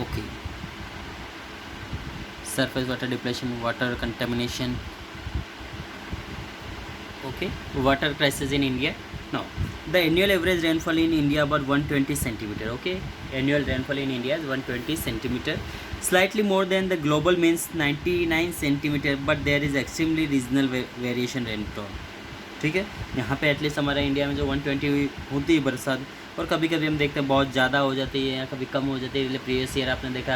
Okay. Surface water depletion, water contamination. Okay. Water crisis in India. Now, the annual average rainfall in India about 120 centimeter. Okay. Annual rainfall in India is 120 centimeter. Slightly more than the global means 99 centimeter, but there is extremely regional variation rainfall. ठीक है, यहाँ पे at least हमारे India में जो 120 होती है बरसात, और कभी कभी हम देखते हैं बहुत ज़्यादा हो जाती है या कभी कम हो जाती है। प्रीवियस ईयर आपने देखा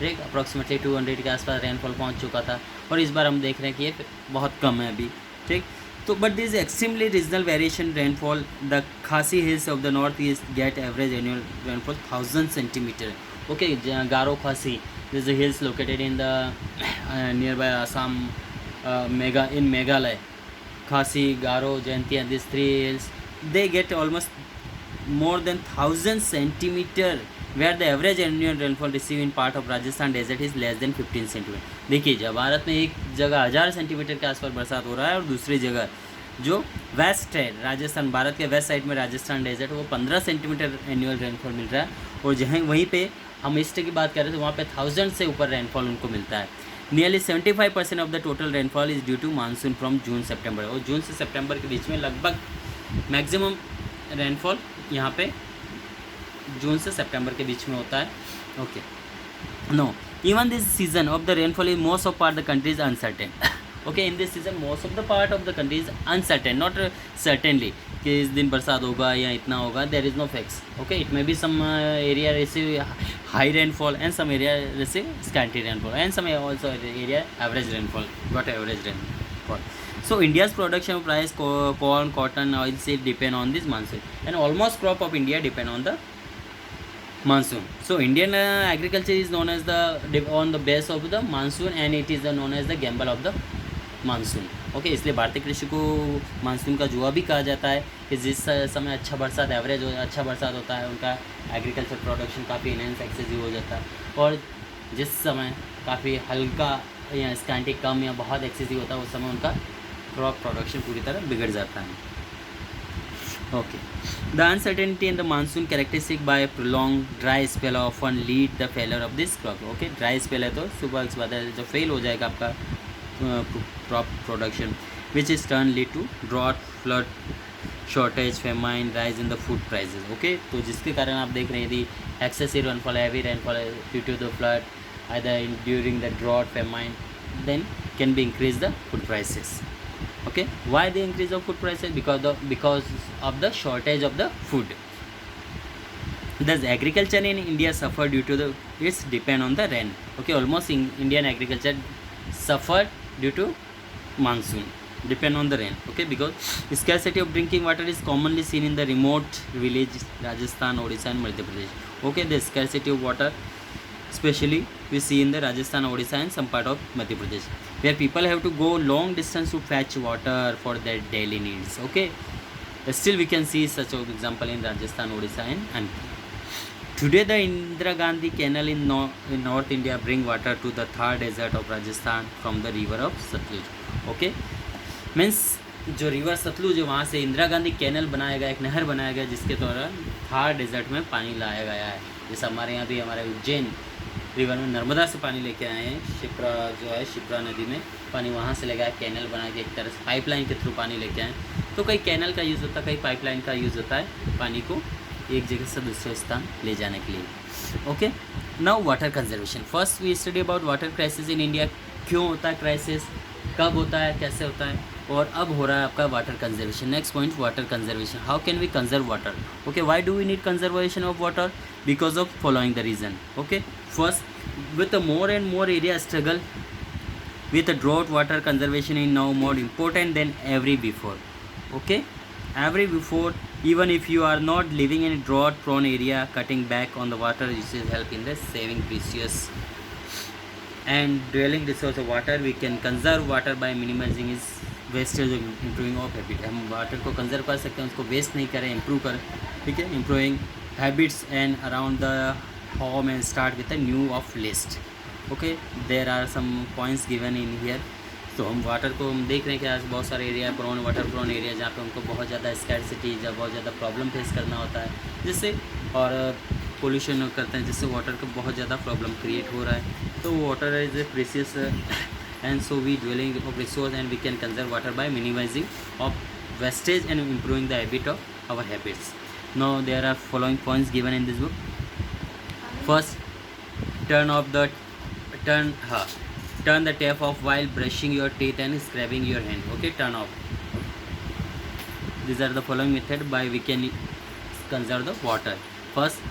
ठीक अप्रॉक्सीमेटली 200 के आसपास रेनफॉल पहुँच चुका था, और इस बार हम देख रहे हैं कि ये बहुत कम है अभी। ठीक, तो but this extremely regional variation rainfall. The Khasi hills of the north east get average annual rainfall 1000 centimetre. Okay, Garo Khasi this hills located in the nearby Assam, Meghalaya, Khasi, Garo, Jaintia, these three hills, they get almost more than 1000 centimeter, where the average annual rainfall received in part of Rajasthan desert is less than 15 centimeter. देखिए, जब भारत में एक जगह 1000 centimetre के आसपास बरसात हो रहा है, और दूसरी जगह जो वेस्ट है राजस्थान, भारत के वेस्ट साइड में राजस्थान डेजर्ट, वो 15 सेंटीमीटर एनुअल रेनफॉल मिल रहा है, और जहाँ वहीं पे हम ईस्ट की बात कर रहे थे वहाँ पे 1000 से ऊपर रेनफॉल उनको मिलता है। Nearly 75% of the total rainfall is due to monsoon from June September, और जून से सितंबर के बीच में लगभग मैक्सिमम रेनफॉल यहाँ पे जून से सितंबर के बीच में होता है। Okay, no, even this season of the rainfall is most of part the country is uncertain. Okay, in this season most of the part of the country is uncertain, not certainly कि इस दिन बरसात होगा या इतना होगा, there is no fix. Okay, it may be some area receive high rainfall and some area receive scanty rainfall, and some also area average rainfall, got average rainfall. So India's production of rice, corn, cotton, oilseed depend on this monsoon, and almost crop of India depend on the monsoon. So Indian agriculture is known as the on the base of the monsoon, and it is known as the gamble of the monsoon. Okay, इसलिए भारतीय कृषि को monsoon का जुआ भी कहा जाता है कि जिस समय अच्छा बरसात एवरेज अच्छा बरसात होता है, उनका एग्रीकल्चर प्रोडक्शन काफ़ी इनहेंस एक्सेसिव हो जाता है, और जिस समय काफ़ी हल्का या स्कैंटी कम या बहुत एक्सेसिव होता है, उस समय उनका क्रॉप प्रोडक्शन पूरी तरह बिगड़ जाता है। Okay, the uncertainty in the monsoon characteristic bye prolong dry spell often lead the failure of this crop. Okay, dry spell है तो सुबह के बाद जो फेल हो जाएगा आपका crop production, which is turn lead to drought, flood, shortage, famine, rise in the food prices. Okay, तो जिसके कारण आप देख रहे हैं यदि excessive rainfall, heavy rainfall due to the flood, either during the drought, famine, then can be increase the food prices. Okay, why they increase the food prices? Because of the shortage of the food. Thus agriculture in India suffer due to the its depend on the rain. Okay, almost Indian agriculture suffered due to monsoon, depend on the rain. Okay, because scarcity of drinking water is commonly seen in the remote village Rajasthan, Odisha and Madhya Pradesh. Okay, the scarcity of water especially we see in the Rajasthan, Odisha and some part of Madhya Pradesh, where people have to go long distance to fetch water for their daily needs. Okay, still we can see such an example in Rajasthan, Odisha and MP. Today the Indira Gandhi Canal in North India bring water to the Thar desert of Rajasthan from the river of Satluj. Okay, means जो river Sutlej है वहाँ से Indira Gandhi canal बनाया गया, एक नहर बनाया गया जिसके दौरान थार डेजर्ट में पानी लाया गया है। जैसे हमारे यहाँ भी हमारे उज्जैन रिवर में नर्मदा से पानी लेके आए हैं, शिप्रा जो है शिप्रा नदी में पानी वहाँ से ले गया, कैनल बना के एक तरह से पाइपलाइन के थ्रू पानी लेके आए। तो कई कैनल का यूज़ होता है, कई पाइपलाइन का यूज़ होता है पानी को एक जगह से दूसरे स्थान ले जाने के लिए। Okay, now water conservation. First we study about water crisis in India, क्यों होता है क्राइसिस, कब होता है, कैसे होता है, और अब हो रहा है आपका water conservation. Next point, water conservation, how can we conserve water. Okay, why do we need conservation of water, because of following the reason. Okay, first with more and more area struggle with a drought, water conservation is now more important than ever before. Okay, ever before, even if you are not living in a drought prone area, cutting back on the water this will help in the saving precious and dwelling resource of water. We can conserve water by minimizing its wastage और improving of habit. हम water को conserve कर सकते हैं, उसको waste नहीं करें, improve करें। ठीक है, improving habits and around the home and start with a new of list. Okay, there are some points given in here. तो हम वाटर को हम देख रहे हैं कि आज बहुत सारे area prone water prone area जहाँ पे उनको बहुत ज़्यादा स्कैरसिटी या बहुत ज़्यादा प्रॉब्लम फेस करना होता है, जिससे और पोल्यूशन करते हैं, जिससे वाटर का बहुत ज़्यादा प्रॉब्लम क्रिएट हो रहा है। तो water is a precious and so we dwelling of resource and we can conserve water by minimizing of wastage and improving the habit of our habits. Now there are following points given in this book. First, turn off the turn the tap off while brushing your teeth and scrubbing your hand. Okay, turn off. These are the following method by we can conserve the water. First,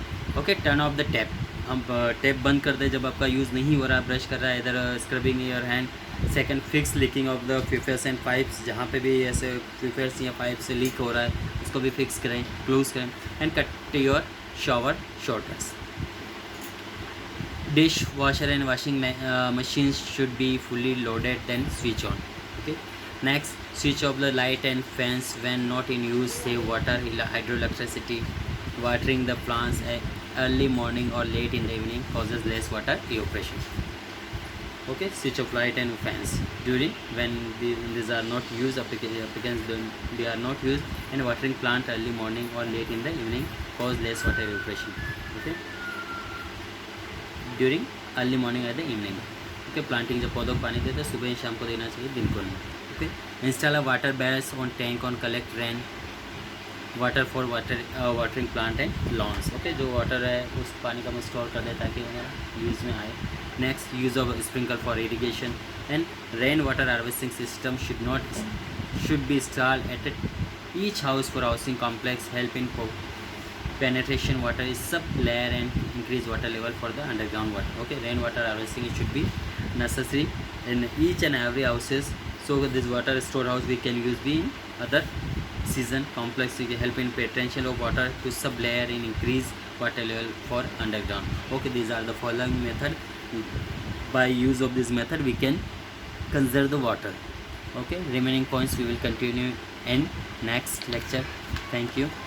okay, turn off the tap. हम tap बंद कर दें जब आपका use नहीं हो रहा, brush कर रहा है, इधर scrubbing your hand. Second, fix leaking of the फिफर्स एंड पाइप्स, जहाँ पे भी ऐसे फिफर्स या पाइप से लीक हो रहा है उसको भी फिक्स करें, क्लोज करें. And cut your shower shorters. Dishwasher and washing machines should be fully loaded, then switch on. Okay. Next, switch off the light and fans when not in use. Save water, hydroelectricity. Watering the plants early morning or late in the evening causes less water evaporation. Okay, switch off light and fans during when these are not used, applicants they are not used, and watering plant early morning or late in the evening cause less water evaporation. Okay, during early morning or the evening. Okay, planting जब पौधों को पानी देते हैं सुबह शाम को देना चाहिए, दिन को नहीं. Okay, install a water barrels on tank on collect rain water for watering plant and lawns. Okay, जो वाटर है उस पानी का हम स्टोर कर दें ताकि हमारा यूज़ में आए. Next, use of sprinkle for irrigation and rain water harvesting system should be installed at each house for housing complex. Help in penetration water is sub layer and increase water level for the underground water. Okay, rain water harvesting it should be necessary in each and every houses. So this water storehouse we can use in other season complex. We help in penetration of water to sub layer and increase water level for underground. Okay, these are the following method. By use of this method we can conserve the water. Okay, remaining points we will continue in next lecture. Thank you.